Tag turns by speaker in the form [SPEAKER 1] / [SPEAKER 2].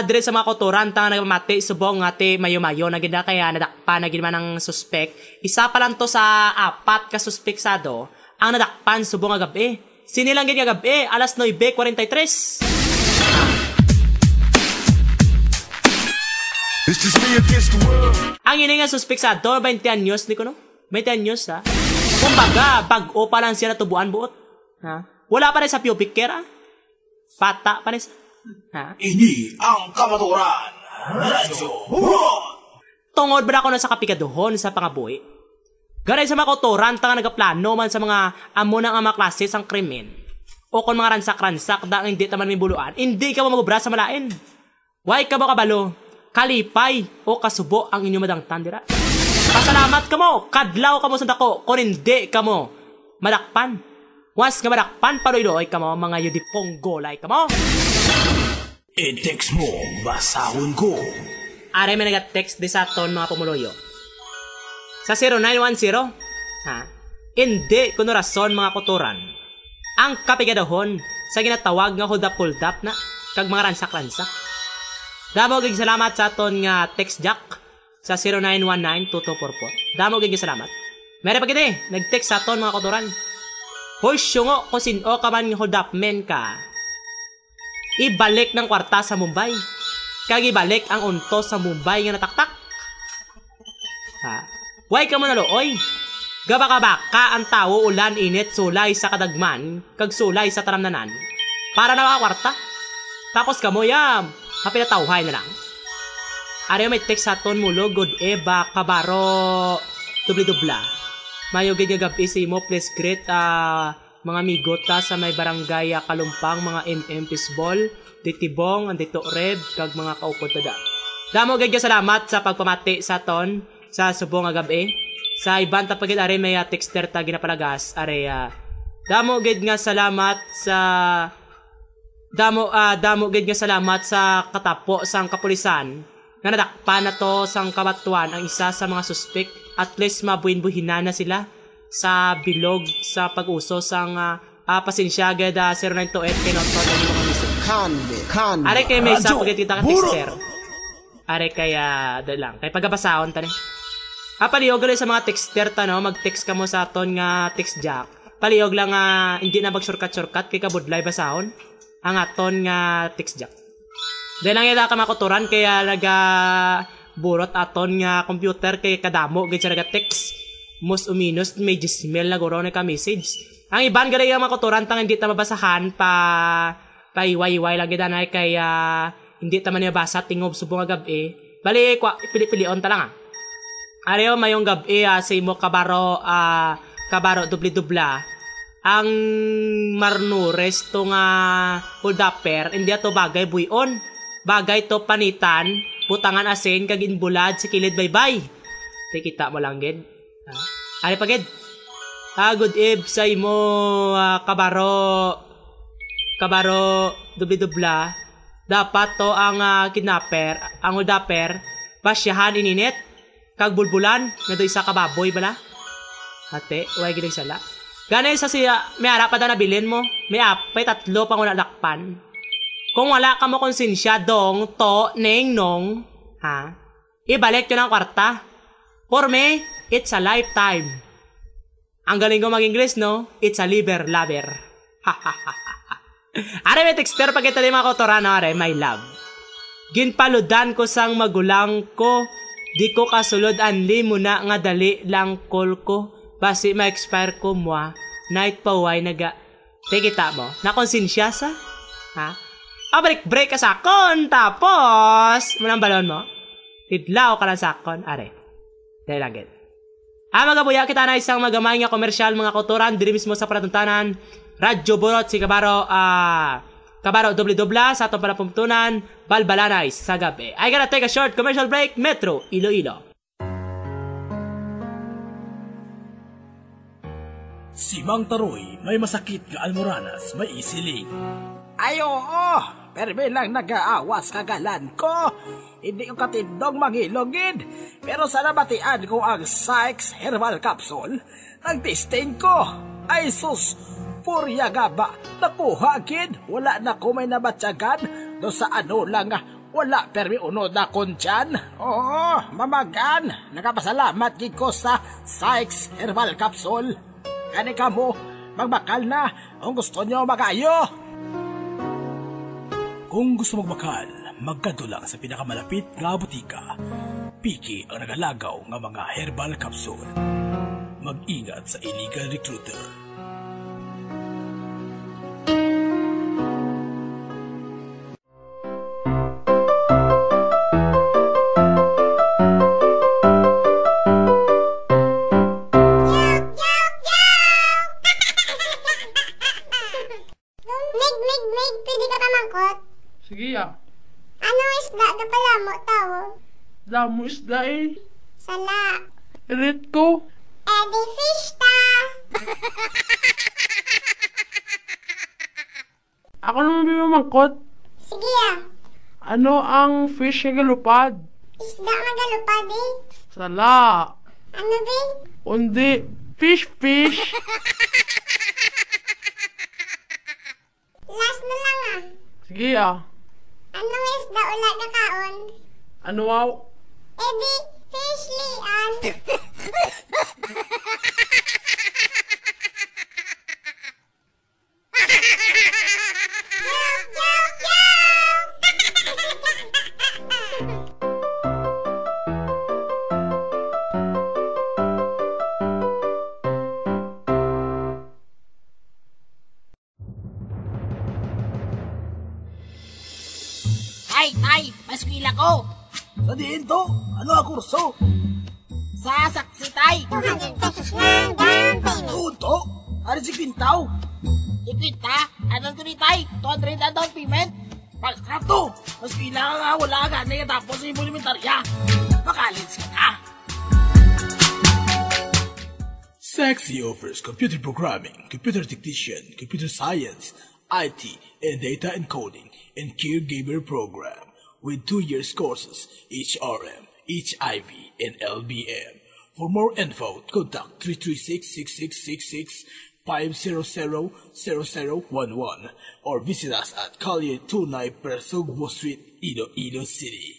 [SPEAKER 1] Dire sa mga kotoran, tanga nagmamati, subong ngati mayo-mayo, nagida kaya nadakpan, nagida man ng suspek. Isa pa lang to sa 4 ka suspeksado, ang nadakpan subong nga gabi. Sinilang gid nga gabi, alas 9:43. Ang yun nga suspeksado, 20 anyos, ni ko no? 20 anyos, ha? Kumbaga, bag-o pa lang siya natubuan buot. Ha? Wala pa rin sa pubic care, ha? Pata pa rin sa... Ha?
[SPEAKER 2] Ini ang Kamaturan Radyo Huron.
[SPEAKER 1] Tungod ba ako na sa kapikaduhon sa pangabuhi? Garay sa mga kotoran, tanga nagaplano man sa mga amo ng mga klase sang krimen. O kung mga ransak-ransak da hindi taman may buluan, hindi ka mo magubra sa malain. Why ka ba kabalo? Kalipay o kasubo ang inyong madangtan dira. Pasalamat ka mo, kadlaw ka mo sa dako, kung hindi ka mo madakpan. Was ka madakpan, paluidoy ka mo, mga yudipong golay ka mo.
[SPEAKER 2] I-text mo, basahon ko.
[SPEAKER 1] Are may nag-text di sa aton mga pumuloyo. Sa 0910, ha? Hindi kuno rason mga kotoran. Ang kapigadahon sa ginatawag nga huldap-huldap na kag mga ransak-ransak. Damo gig salamat sa aton nga text jack sa 0919-2244. Damo gig salamat. Mere pagiti, nag-text sa aton mga kotoran. Hoy syungo ko sino ka man huldap men ka. Ibalik ng kwarta sa Mumbai. Kag ibalik ang unto sa Mumbai nga nataktak. Ha? Way ka mo nalooy. Gabaka-baka ang tao ulan init sulay sa kadagman kag sulay sa taramnanan. Para na makakwarta. Tapos kamo yam. Kapinatawhay na lang. Ariyo may text sa ton mulo good eba kabaro dubli-dubla. Mayo gid nga gabi si mo please greet mga migota sa may barangay Kalumpang, mga Pisbol, Ditibong, Andito Reb, kag mga kaupod tada. Damo gid salamat sa pagpamati sa ton sa subong nga gabi. Sa iban ta pagid are may texter ta ginapalagas are damo gid nga salamat sa damo gid nga salamat sa katapo sang kapulisan nga nadakpan na to sang kabatuan ang isa sa mga suspek. At least mabuhin-buhinan na sila sa bilog sa pag-uso sang pasensya gad 0928 kinoto ng mga misip. Are kay may isa pagit kita ka texter. Are kaya dalang kay pagabasahon ta ni. Palihog rin sa mga texter ta no, mag-text ka mo sa aton nga text jack. Palihog lang hindi na mag-shortcut kay kabudlay basahon ang aton nga text jack. Dahil lang yata ka makuturan kaya burot aton nga computer kay kadamo gid sa text. Most uminos may gismel na guro na ka message. Ang iban gari nga makuturan tang hindi ta mabasahan pa iway-iway lang gid anay kaya hindi ta man mabasa tingob subong nga gabi. Bali pili-pilion ta lang Ariyo mayong gabi sa imo kabaro dubli-dubla. Ang marnures to nga huldapper hindi ato bagay buyon. Bagay to panitan, butangan asin kag inbulad sa kilid baybay. Kita mo lang gid. Ari pagid. Good eve sa imo kabaro dubli-dubla. Dapat to ang kidnapper, ang huldapper, pasyahan ininit kag bulbulan nga doy sa kababoy bala. Ate, way gid sala. Ganay sa siya, may ara pa da nabilin mo. May apay 3 pang una lakpan. Kung wala ka mo konsensya dong to neng nong, ha? Ibalik yun ang kwarta. For me, it's a lifetime. Ang galing ko mag-English, no? It's a liver lover. Are may texter pag ito mga kotoran, are, my love. Ginpaludan ko sang magulang ko. Di ko kasulod anli muna nga dali lang call ko. Basi ma-expire ko mo, night pa way naga. Kita mo, nakonsensya sa? Ha? Break ka sakon, tapos, manang balon mo? Tidlaw ka lang sakon, are. Dahil lang gid. Magabuya kita na isang magamay nga komersyal mga kotoran, diri mismo sa panatuntanan, Radyo Burot, si Kabaro dubli-dubla, sa atong panapuntunan, Balbalanay, sa gabi. I gotta take a short commercial break, Metro, Iloilo.
[SPEAKER 2] Si Mang Taroy, may masakit nga almoranas, may isiling.
[SPEAKER 3] Ay oo, pero lang nag-aawas kagalan ko. Hindi ko katindong mangilogid. Pero sana batian ko ang Sykes Herbal Capsule. Nag-testing ko. Ay sus, purya nga ba? Nakuha kid, wala na ko may nabatsagan. Do sa ano lang, wala permi unod na kon dyan. Oo, mamagan. Nagapasalamat gid ko sa Sykes Herbal Capsule. Kani ka mo, magbakal na kung gusto nyo magayo.
[SPEAKER 2] Kung gusto magbakal, magkadto lang sa pinakamalapit nga butika. Piki ang nagalagaw nga mga herbal capsule. Mag-ingat sa illegal recruiter.
[SPEAKER 4] Mig, pwede ka pamangkot?
[SPEAKER 5] Sige ah.
[SPEAKER 4] Anong isda ka pala mo, tao?
[SPEAKER 5] Damo isda eh.
[SPEAKER 4] Sala.
[SPEAKER 5] Irit ko.
[SPEAKER 4] Eddie fish ta.
[SPEAKER 5] Ako naman bimamangkot.
[SPEAKER 4] Sige ah.
[SPEAKER 5] Ano ang fish na galupad?
[SPEAKER 4] Isda magalupad eh.
[SPEAKER 5] Sala.
[SPEAKER 4] Ano ba?
[SPEAKER 5] Undi. Fish.
[SPEAKER 4] Last na lang ah.
[SPEAKER 5] Sige ah.
[SPEAKER 4] Anong isda ulat na kaon?
[SPEAKER 5] Ano wow?
[SPEAKER 4] Eddie fish lian.
[SPEAKER 3] Tay, maskwila ko.
[SPEAKER 2] Sa diin to? Ano ang kurso?
[SPEAKER 3] Sa saksi, tay.
[SPEAKER 4] 200 pesos lang down payment.
[SPEAKER 2] Punto? Ano si Pintaw?
[SPEAKER 3] Ikwita, anong to ni tay? 200 na down payment.
[SPEAKER 2] Pagkrap to! Mas kailangan nga wala ka na tapos yung monumentarya. Makalins ka na! Sexy offers computer programming, computer technician, computer science, IT, and data encoding, and caregiver program with 2 years courses, HRM, HIV, and LBM. For more info, contact 336-6666, 500-0011, or visit us at Calle 29 Persugbo Street, Iloilo City.